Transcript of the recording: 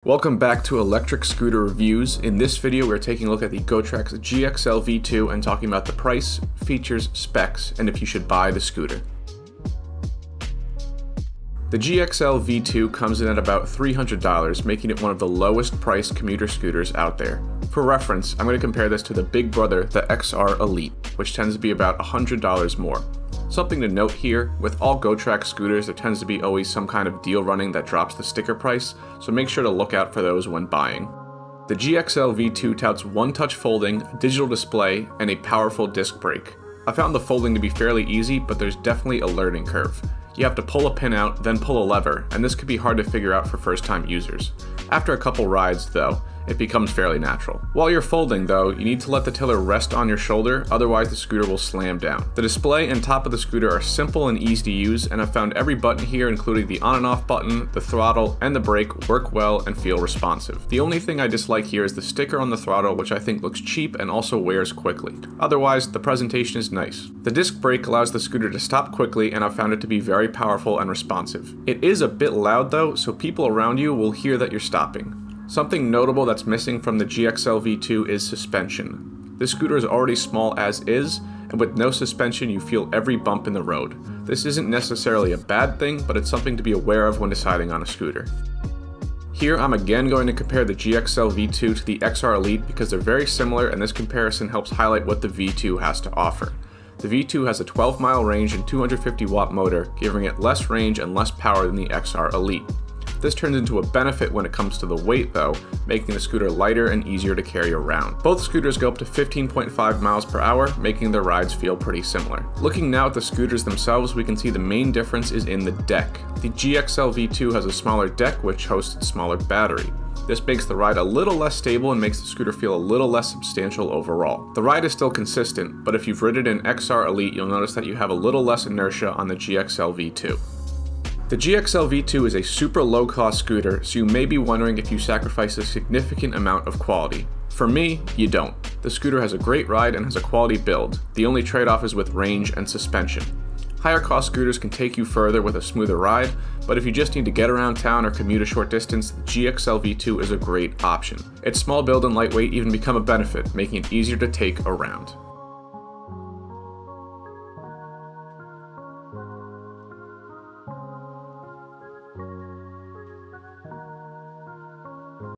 Welcome back to Electric Scooter Reviews. In this video, we're taking a look at the GoTrax GXL V2 and talking about the price, features, specs, and if you should buy the scooter. The GXL V2 comes in at about $300, making it one of the lowest priced commuter scooters out there. For reference, I'm going to compare this to the big brother, the XR Elite, which tends to be about $100 more. Something to note here, with all GoTrax scooters there tends to be always some kind of deal running that drops the sticker price, so make sure to look out for those when buying. The GXL V2 touts one-touch folding, a digital display, and a powerful disc brake. I found the folding to be fairly easy, but there's definitely a learning curve. You have to pull a pin out, then pull a lever, and this could be hard to figure out for first-time users. After a couple rides, though, it becomes fairly natural. While you're folding, though, you need to let the tiller rest on your shoulder, otherwise the scooter will slam down. The display and top of the scooter are simple and easy to use, and I've found every button here, including the on and off button, the throttle, and the brake, work well and feel responsive. The only thing I dislike here is the sticker on the throttle, which I think looks cheap and also wears quickly. Otherwise, the presentation is nice. The disc brake allows the scooter to stop quickly, and I've found it to be very powerful and responsive. It is a bit loud though, so people around you will hear that you're stopping. Something notable that's missing from the GXL V2 is suspension. This scooter is already small as is, and with no suspension you feel every bump in the road. This isn't necessarily a bad thing, but it's something to be aware of when deciding on a scooter. Here I'm again going to compare the GXL V2 to the XR Elite because they're very similar, and this comparison helps highlight what the V2 has to offer. The V2 has a 12-mile range and 250-watt motor, giving it less range and less power than the XR Elite. This turns into a benefit when it comes to the weight though, making the scooter lighter and easier to carry around. Both scooters go up to 15.5 miles per hour, making their rides feel pretty similar. Looking now at the scooters themselves, we can see the main difference is in the deck. The GXL V2 has a smaller deck which hosts a smaller battery. This makes the ride a little less stable and makes the scooter feel a little less substantial overall. The ride is still consistent, but if you've ridden an XR Elite, you'll notice that you have a little less inertia on the GXL V2. The GXL V2 is a super low-cost scooter, so you may be wondering if you sacrifice a significant amount of quality. For me, you don't. The scooter has a great ride and has a quality build. The only trade-off is with range and suspension. Higher cost scooters can take you further with a smoother ride, but if you just need to get around town or commute a short distance, the GXL V2 is a great option. Its small build and lightweight even become a benefit, making it easier to take around.